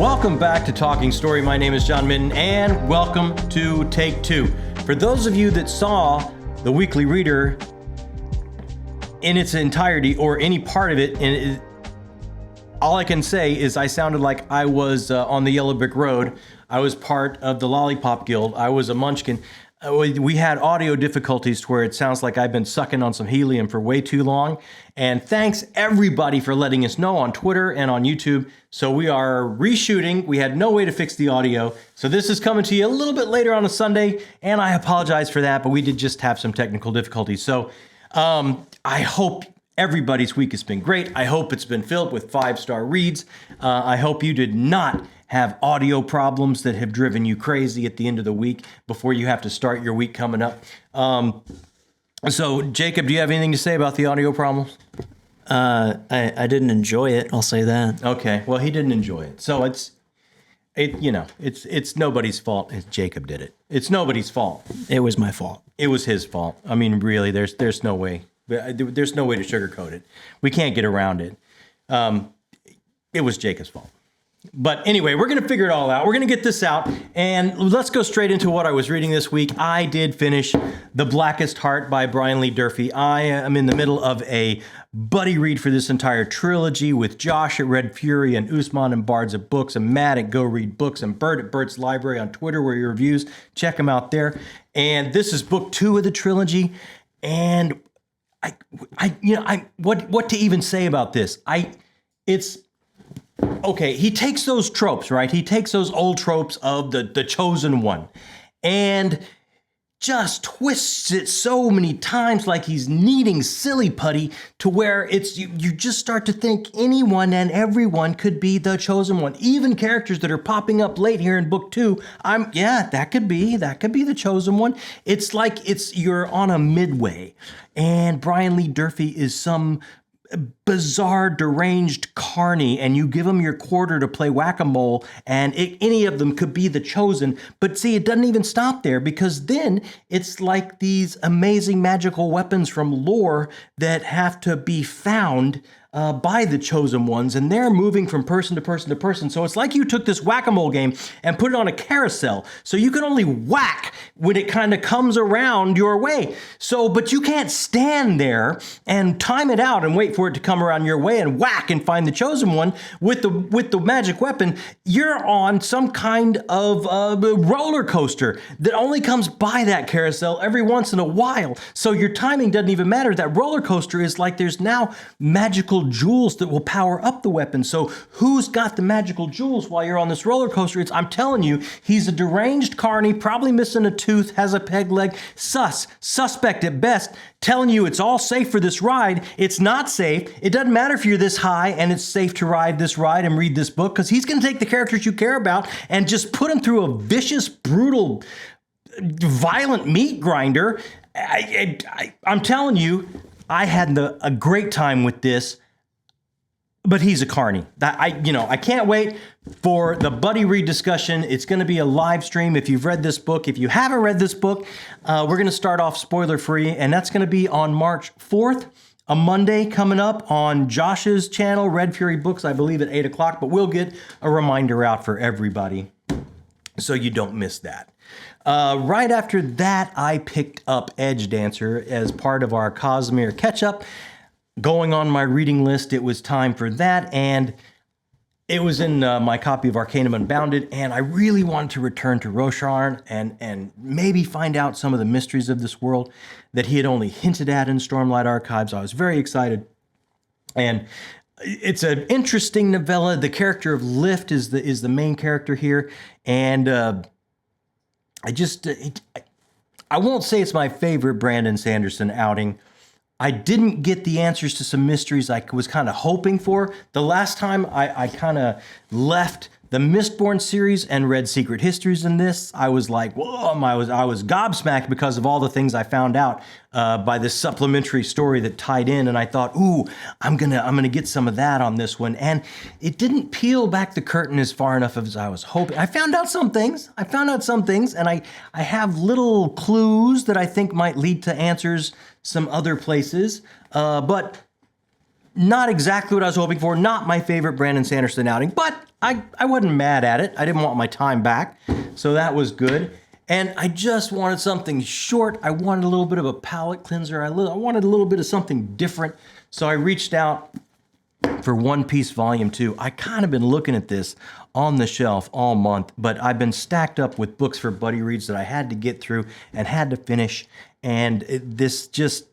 Welcome back to Talking Story. My name is John Minton, and welcome to Take Two. For those of you that saw the Weekly Reader in its entirety or any part of it, all I can say is I sounded like I was on the Yellow Brick Road. I was part of the Lollipop Guild. I was a munchkin. We had audio difficulties to where it sounds like I've been sucking on some helium for way too long. And thanks everybody for letting us know on Twitter and on YouTube. So we are reshooting. We had no way to fix the audio. So this is coming to you a little bit later on a Sunday. And I apologize for that, but we did just have some technical difficulties. So I hope everybody's week has been great. I hope it's been filled with 5-star reads. I hope you did not have audio problems that have driven you crazy at the end of the week before you have to start your week coming up. So, Jacob, do you have anything to say about the audio problems? I didn't enjoy it. I'll say that. Okay. Well, he didn't enjoy it. So it's nobody's fault. Jacob did it. It's nobody's fault. It was my fault. It was his fault. I mean, really, there's no way. There's no way to sugarcoat it. We can't get around it. It was Jacob's fault. But anyway, we're going to figure it all out. We're going to get this out, and let's go straight into what I was reading this week. I did finish The Blackest Heart by Brian Lee Durfee. I am in the middle of a buddy read for this entire trilogy with Josh at Red Fury and Usman and Bards of Books and Matt at Go Read Books and Bert at Bert's Library on Twitter where he reviews. Check him out there. And this is book 2 of the trilogy, and what to even say about this? Okay, he takes those tropes, right? He takes those old tropes of the chosen one and just twists it so many times like he's kneading silly putty to where you just start to think anyone and everyone could be the chosen one. Even characters that are popping up late here in book 2, that could be the chosen one. It's like you're on a midway, and Brian Lee Durfee is some bizarre, deranged carny, and you give them your quarter to play whack-a-mole, and any of them could be the chosen. But see, it doesn't even stop there, because then it's like these amazing magical weapons from lore that have to be found by the chosen ones, and they're moving from person to person to person. So it's like you took this whack-a-mole game and put it on a carousel, so you can only whack when it kind of comes around your way. But you can't stand there and time it out and wait for it to come around your way and whack and find the chosen one with the magic weapon. You're on some kind of roller coaster that only comes by that carousel every once in a while. So your timing doesn't even matter. That roller coaster is like there's now magical jewels that will power up the weapon. So who's got the magical jewels while you're on this roller coaster? I'm telling you, he's a deranged carny, probably missing a tooth, has a peg leg, suspect at best, telling you it's all safe for this ride. It's not safe. It doesn't matter if you're this high and it's safe to ride this ride and read this book, because he's going to take the characters you care about and just put them through a vicious, brutal, violent meat grinder. I'm telling you, I had a great time with this. But he's a carny. I can't wait for the buddy read discussion. It's going to be a live stream if you've read this book. If you haven't read this book, we're going to start off spoiler free, and that's going to be on March 4th, a Monday coming up on Josh's channel, Red Fury Books, I believe at 8 o'clock. But we'll get a reminder out for everybody so you don't miss that. Right after that, I picked up Edge Dancer as part of our Cosmere catch-up. Going on my reading list, it was time for that, and it was in my copy of Arcanum Unbounded, and I really wanted to return to Rosharn and maybe find out some of the mysteries of this world that he had only hinted at in Stormlight Archives. I was very excited, and it's an interesting novella. The character of Lift is the main character here, and I won't say it's my favorite Brandon Sanderson outing. I didn't get the answers to some mysteries I was kind of hoping for. The last time I kind of left the Mistborn series and read Secret Histories in this, I was like, whoa, I was gobsmacked because of all the things I found out by this supplementary story that tied in, and I thought, ooh, I'm gonna get some of that on this one. And it didn't peel back the curtain as far enough as I was hoping. I found out some things, and I have little clues that I think might lead to answers some other places, but not exactly what I was hoping for. Not my favorite Brandon Sanderson outing, but I wasn't mad at it. I didn't want my time back, so that was good. And I just wanted something short. I wanted a little bit of a palate cleanser. I wanted a little bit of something different. So I reached out for One Piece Volume 2. I kind of been looking at this on the shelf all month, but I've been stacked up with books for buddy reads that I had to get through and had to finish. And this just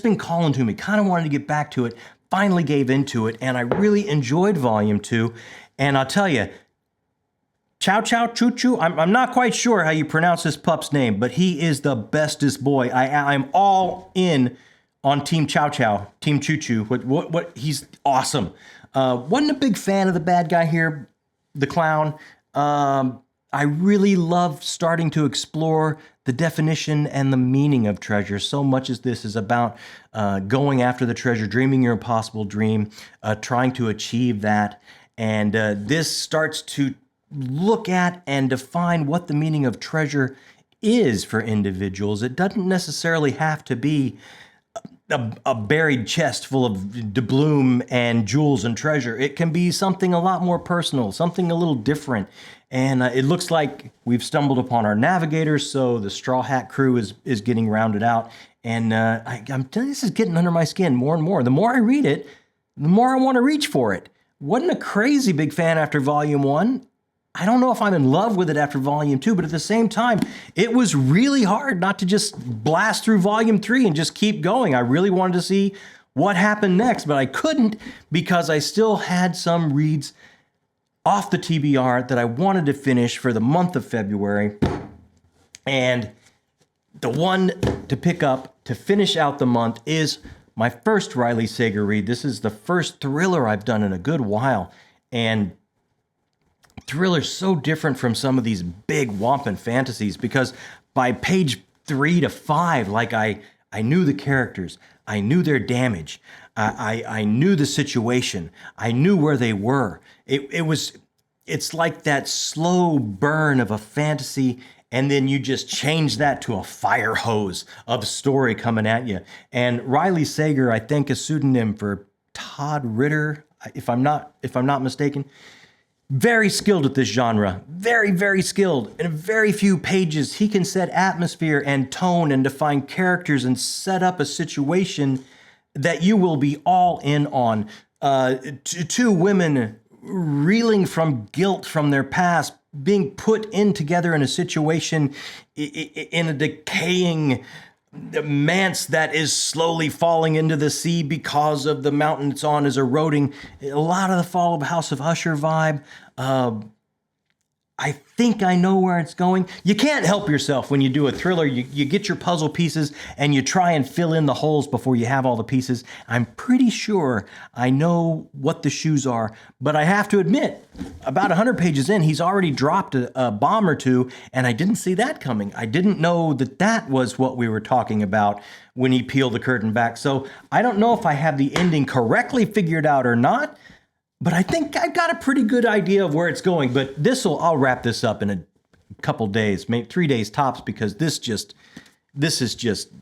been calling to me. Kind of wanted to get back to it. Finally gave into it, and I really enjoyed Volume 2. And I'll tell you, Chow Chow Choo Choo, I'm not quite sure how you pronounce this pup's name, but he is the bestest boy. I'm all in on Team Chow Chow, Team Choo Choo. What he's awesome. Wasn't a big fan of the bad guy here, the clown. I really love starting to explore the definition and the meaning of treasure. So much as this is about going after the treasure, dreaming your impossible dream, trying to achieve that. And this starts to look at and define what the meaning of treasure is for individuals. It doesn't necessarily have to be a buried chest full of doubloon and jewels and treasure. It can be something a lot more personal, something a little different. And it looks like we've stumbled upon our navigators, so the Straw Hat crew is getting rounded out. And I'm telling you, this is getting under my skin more and more. The more I read it, the more I want to reach for it. Wasn't a crazy big fan after Volume 1. I don't know if I'm in love with it after Volume 2, but at the same time, it was really hard not to just blast through Volume 3 and just keep going. I really wanted to see what happened next, but I couldn't because I still had some reads off the TBR that I wanted to finish for the month of February. And the one to pick up to finish out the month is my first Riley Sager read. This is the first thriller I've done in a good while. And thriller's so different from some of these big wampin fantasies because by page 3 to 5, like I knew the characters, I knew their damage, I knew the situation, I knew where they were. It's like that slow burn of a fantasy, and then you just change that to a fire hose of story coming at you. And Riley Sager, I think, a pseudonym for Todd Ritter, if I'm not mistaken. Very skilled at this genre, very, very skilled. In very few pages, he can set atmosphere and tone and define characters and set up a situation that you will be all in on. Two women reeling from guilt from their past, being put in together in a situation in a decaying manse that is slowly falling into the sea because of the mountain it's on is eroding. A lot of the Fall of House of Usher vibe. I think I know where it's going. You can't help yourself when you do a thriller. You get your puzzle pieces and you try and fill in the holes before you have all the pieces. I'm pretty sure I know what the shoes are, but I have to admit, about 100 pages in, he's already dropped a bomb or two, and I didn't see that coming. I didn't know that was what we were talking about when he peeled the curtain back. So I don't know if I have the ending correctly figured out or not, but I think I've got a pretty good idea of where it's going. But I'll wrap this up in a couple days, maybe 3 days tops, because this is just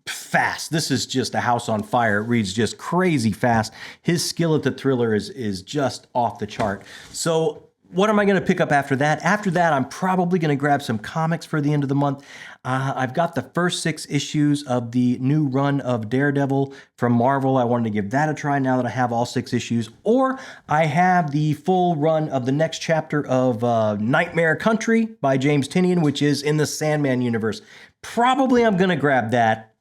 fast. This is just a house on fire. It reads just crazy fast. His skill at the thriller is just off the chart. So what am I going to pick up after that? After that, I'm probably going to grab some comics for the end of the month. I've got the first 6 issues of the new run of Daredevil from Marvel. I wanted to give that a try now that I have all 6 issues. Or I have the full run of the next chapter of Nightmare Country by James Tynion, which is in the Sandman universe. Probably I'm going to grab that.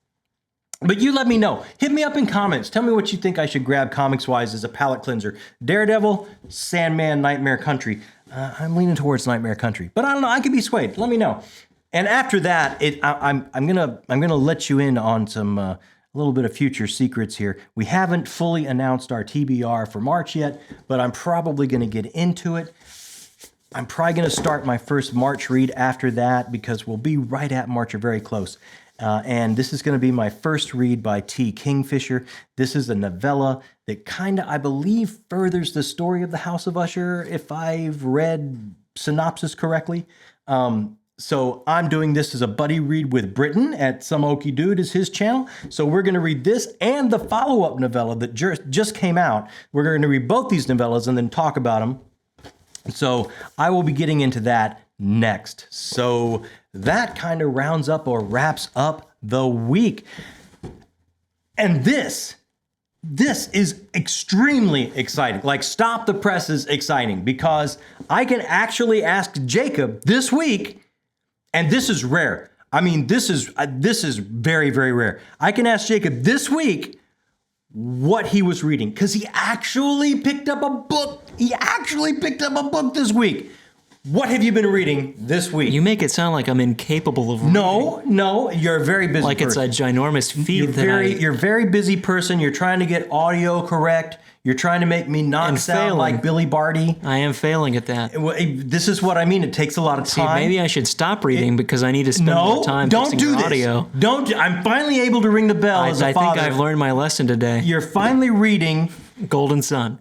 But you let me know. Hit me up in comments. Tell me what you think I should grab comics-wise as a palate cleanser. Daredevil, Sandman, Nightmare Country. I'm leaning towards Nightmare Country, but I don't know. I could be swayed. Let me know. And after that, I'm gonna let you in on some a little bit of future secrets here. We haven't fully announced our TBR for March yet, but I'm probably gonna get into it. I'm probably gonna start my first March read after that because we'll be right at March or very close. And this is going to be my first read by T. Kingfisher. This is a novella that kind of, I believe, furthers the story of the House of Usher, if I've read synopsis correctly. So I'm doing this as a buddy read with Britton at Some Okie Dude is his channel. So we're going to read this and the follow-up novella that just came out. We're going to read both these novellas and then talk about them So I will be getting into that next. So that kind of rounds up or wraps up the week. And this is extremely exciting. Like, stop the press is exciting because I can actually ask Jakob this week, and this is rare. I mean, this is very, very rare. I can ask Jakob this week what he was reading because he actually picked up a book. He actually picked up a book this week. What have you been reading this week? You make it sound like I'm incapable of reading. No, you're a very busy like person. it's a ginormous feat. You're a very busy person. You're trying to get audio correct. You're trying to make me not sound like Billy Barty. I am failing at that. This is what I mean. It takes a lot of time. See, maybe I should stop reading because I need to spend more time fixing your audio. Don't. I'm finally able to ring the bell as a father. I think I've learned my lesson today. You're finally reading Golden Sun.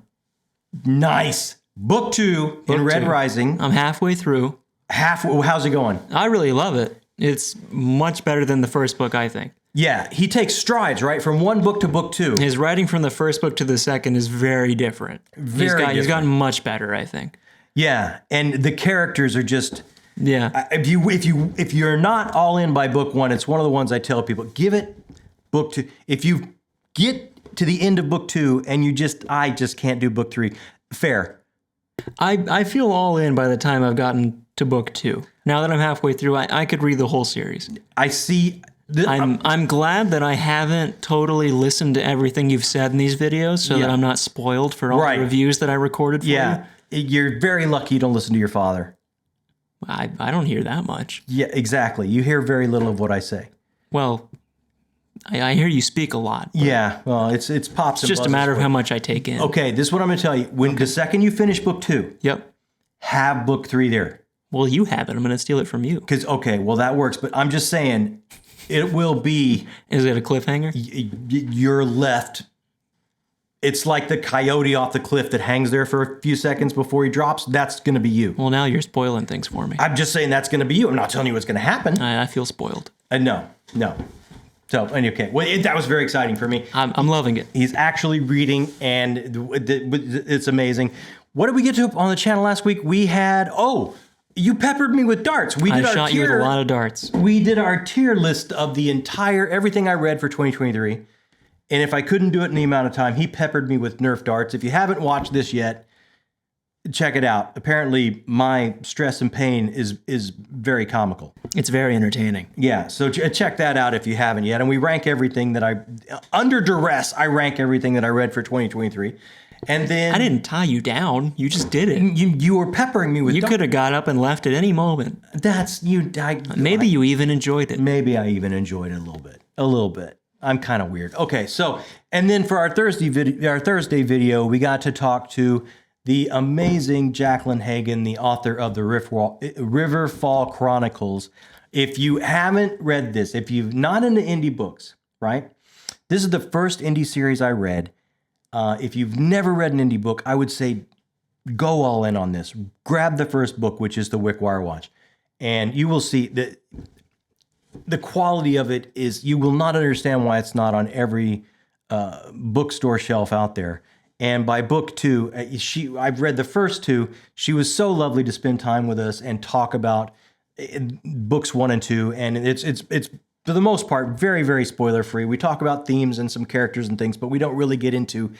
Nice. Book 2 in Red Rising. I'm halfway through. How's it going? I really love it. It's much better than the first book, I think. Yeah, he takes strides, right? From one book to book 2. His writing from the first book to the second is very different. He's gotten much better, I think. Yeah, and the characters are just... Yeah. If you're not all in by book 1, it's one of the ones I tell people, give it book 2. If you get to the end of book 2 and I just can't do book 3, fair. I feel all in by the time I've gotten to book 2. Now that I'm halfway through, I could read the whole series. I see... I'm glad that I haven't totally listened to everything you've said in these videos so that I'm not spoiled for all the reviews that I recorded for you. You're very lucky you don't listen to your father. I don't hear that much. Yeah, exactly. You hear very little of what I say. Well, I hear you speak a lot. Yeah, well, it's pops and just a matter of how much I take in. Okay, this is what I'm going to tell you. The second you finish book 2, have book 3 there. Well, you have it. I'm going to steal it from you. Well, that works. But I'm just saying... It will be... Is it a cliffhanger? You're left... It's like the coyote off the cliff that hangs there for a few seconds before he drops. That's going to be you. Well, now you're spoiling things for me. I'm just saying that's going to be you. I'm not telling you what's going to happen. I feel spoiled. No. So, okay. Well, that was very exciting for me. I'm loving it. He's actually reading, and it's amazing. What did we get to on the channel last week? We had... You peppered me with darts. I shot you with a lot of darts. We did our tier list of everything I read for 2023. And if I couldn't do it in the amount of time, he peppered me with Nerf darts. If you haven't watched this yet, check it out. Apparently, my stress and pain is very comical. It's very entertaining. Yeah, so check that out if you haven't yet. And we rank everything that under duress, I rank everything that I read for 2023. And then... I didn't tie you down. You just did it. You were peppering me with... You could have got up and left at any moment. That's... you. Maybe you even enjoyed it. Maybe I even enjoyed it a little bit. A little bit. I'm kind of weird. Okay, so... And then for our Thursday video, we got to talk to the amazing Jacqueline Hagan, the author of the Riverfall Chronicles. If you haven't read this, if you're not into indie books, right? This is the first indie series I read. If you've never read an indie book, I would say go all in on this. Grab the first book, which is The Wickwire Watch, and you will see that the quality of it is, you will not understand why it's not on every bookstore shelf out there. And by book 2, I've read the first 2. She was so lovely to spend time with us and talk about books 1 and 2, and it's for the most part, very, very spoiler-free. We talk about themes and some characters and things, but we don't really get into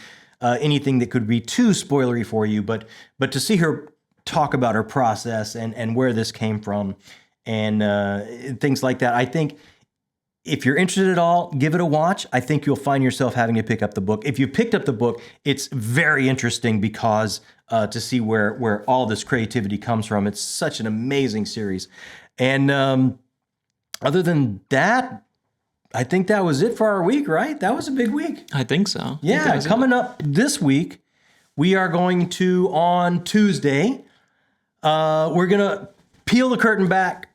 anything that could be too spoilery for you. But to see her talk about her process and where this came from and things like that, I think if you're interested at all, give it a watch. I think you'll find yourself having to pick up the book. If you picked up the book, it's very interesting because to see where all this creativity comes from. It's such an amazing series. And... other than that, I think that was it for our week, right? That was a big week. I think so. Yeah, coming up this week, we are going to, on Tuesday, we're going to peel the curtain back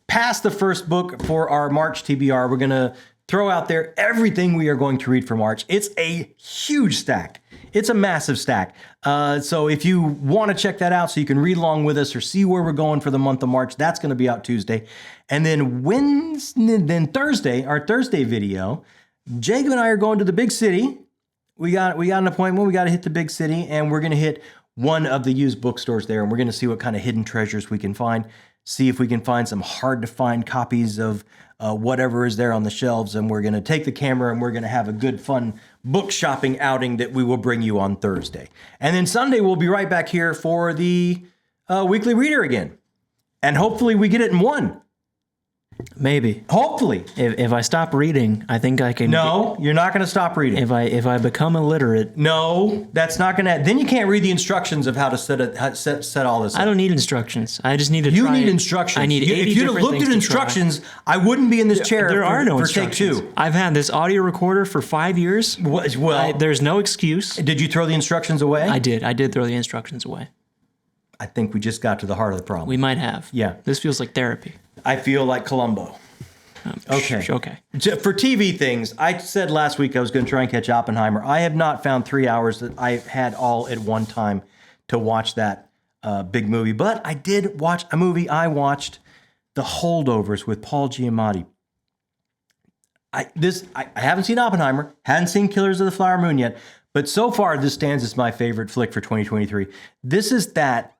past the first book for our March TBR. We're going to throw out there everything we are going to read for March. It's a huge stack. It's a massive stack. So if you want to check that out so you can read along with us or see where we're going for the month of March, that's going to be out Tuesday. And then Thursday, our Thursday video, Jacob and I are going to the big city. We got an appointment. We got to hit the big city, and we're going to hit one of the used bookstores there, and we're going to see what kind of hidden treasures we can find. See if we can find some hard-to-find copies of whatever is there on the shelves, and we're going to take the camera and we're going to have a good, fun book shopping outing that we will bring you on Thursday. And then Sunday, we'll be right back here for the Weekly Reader again. And hopefully we get it in one. Maybe. Hopefully. If I stop reading, I think I can... No, you're not going to stop reading. If I become illiterate... No, that's not going to... Then you can't read the instructions of how to set all this up. I don't need instructions. I just need to You try need it. instructions. I need 80 If you'd have looked at instructions, I wouldn't be in this chair There are no for take instructions. 2. I've had this audio recorder for 5 years. Well, There's no excuse. did you throw the instructions away? I did. I did throw the instructions away. I think we just got to the heart of the problem. We might have. Yeah. This feels like therapy. I feel like Columbo. Okay. Okay. For TV things, I said last week I was going to try and catch Oppenheimer. I have not found 3 hours that I had all at one time to watch that big movie. But I did watch a movie. I watched The Holdovers with Paul Giamatti. I haven't seen Oppenheimer, hadn't seen Killers of the Flower Moon yet, but so far this stands as my favorite flick for 2023. This is that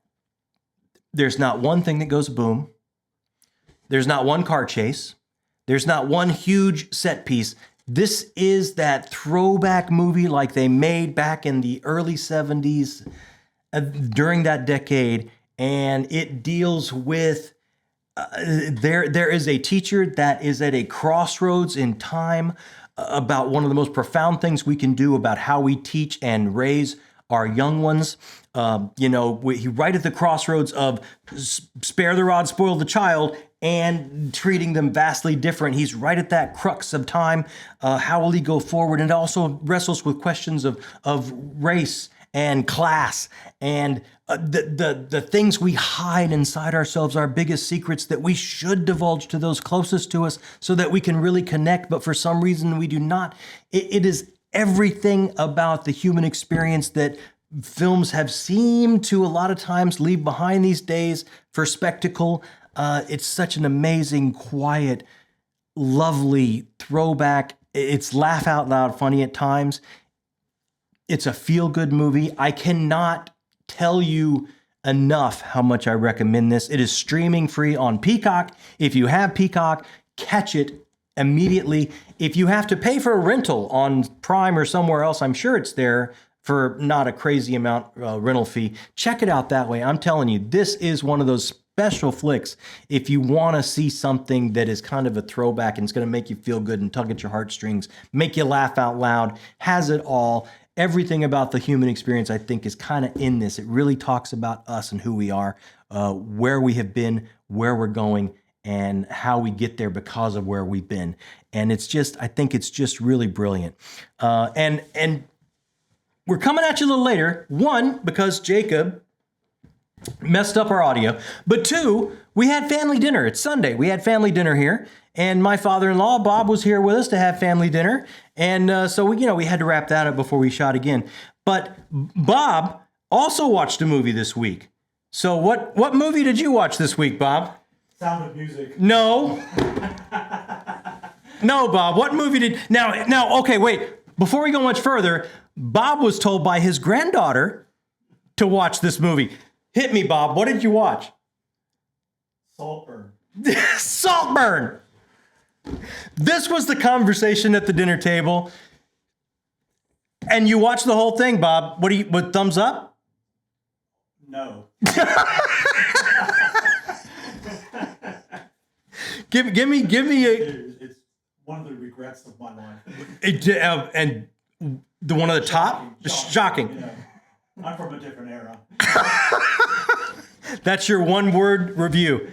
there's not one thing that goes boom. There's not one car chase. There's not one huge set piece. This is that throwback movie like they made back in the early 70s during that decade. And it deals with, there is a teacher that is at a crossroads in time about one of the most profound things we can do about how we teach and raise our young ones. He right at the crossroads of spare the rod, spoil the child, and treating them vastly different. He's right at that crux of time. How will he go forward? And also wrestles with questions of race and class and the things we hide inside ourselves, our biggest secrets that we should divulge to those closest to us so that we can really connect, but for some reason we do not. It is everything about the human experience that films have seemed to a lot of times leave behind these days for spectacle. It's such an amazing, quiet, lovely throwback. It's laugh out loud funny at times. It's a feel-good movie. I cannot tell you enough how much I recommend this. It is streaming free on Peacock. If you have Peacock, catch it immediately. If you have to pay for a rental on Prime or somewhere else, I'm sure it's there for not a crazy amount rental fee. Check it out that way. I'm telling you, this is one of those special flicks. If you want to see something that is kind of a throwback and it's going to make you feel good and tug at your heartstrings, make you laugh out loud, has it all. Everything about the human experience, I think, is kind of in this. It really talks about us and who we are, where we have been, where we're going, and how we get there because of where we've been. And it's just, I think it's just really brilliant. And we're coming at you a little later. One, because Jacob messed up our audio. But two, we had family dinner. It's Sunday. We had family dinner here. And my father-in-law, Bob, was here with us to have family dinner. And so we had to wrap that up before we shot again. But Bob also watched a movie this week. So what movie did you watch this week, Bob? Sound of Music. No. No, Bob. What movie did... Now, okay, wait. Before we go much further, Bob was told by his granddaughter to watch this movie. Hit me, Bob. What did you watch? Saltburn. Saltburn! This was the conversation at the dinner table. And you watched the whole thing, Bob. What thumbs up? No. Give me a... It's one of the regrets of my life. And the one at the top? Shocking. You know, I'm from a different era. That's your one-word review.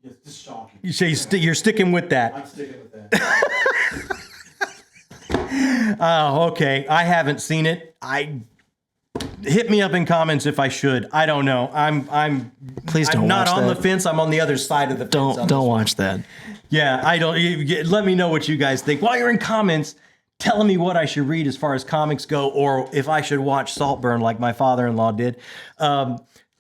It's just shocking. You say you're sticking with that. I'm sticking with that. Oh, okay. I haven't seen it. Hit me up in comments if I should. I don't know. Please don't I'm not watch on that. the fence. I'm on the other side of the fence. Don't watch that. Yeah, I don't. Let me know what you guys think while you're in comments, telling me what I should read as far as comics go, or if I should watch Saltburn like my father-in-law did.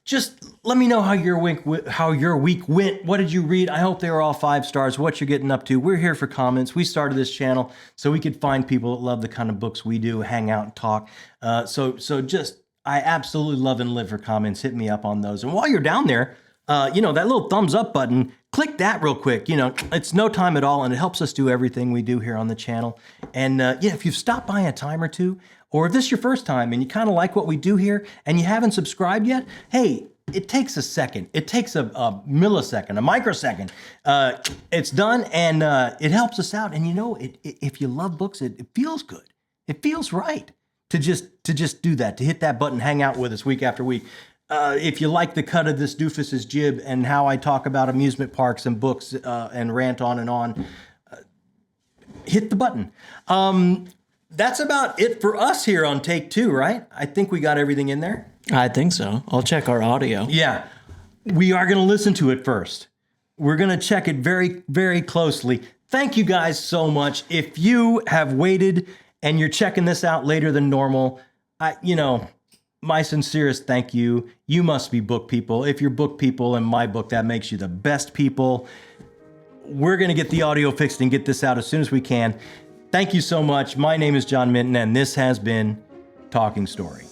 Just let me know how your week went. What did you read? I hope they were all 5 stars. What you're getting up to. We're here for comments. We started this channel so we could find people that love the kind of books we do, hang out and talk. So just I absolutely love and live for comments. Hit me up on those. And while you're down there, that little thumbs up button, click that real quick. It's no time at all, and it helps us do everything we do here on the channel. And if you've stopped by a time or two, or if this is your first time and you kind of like what we do here and you haven't subscribed yet, hey, it takes a second. It takes a millisecond, a microsecond. It's done, and it helps us out. And if you love books, it feels good. It feels right to just do that, to hit that button, hang out with us week after week. If you like the cut of this doofus's jib and how I talk about amusement parks and books and rant on and on, hit the button. That's about it for us here on Take Two, right? I think we got everything in there. I think so. I'll check our audio. Yeah, we are going to listen to it first. We're going to check it very, very closely. Thank you guys so much. If you have waited and you're checking this out later than normal, my sincerest thank you. You must be book people. If you're book people in my book, that makes you the best people. We're going to get the audio fixed and get this out as soon as we can. Thank you so much. My name is John Minton, and this has been Talking Story.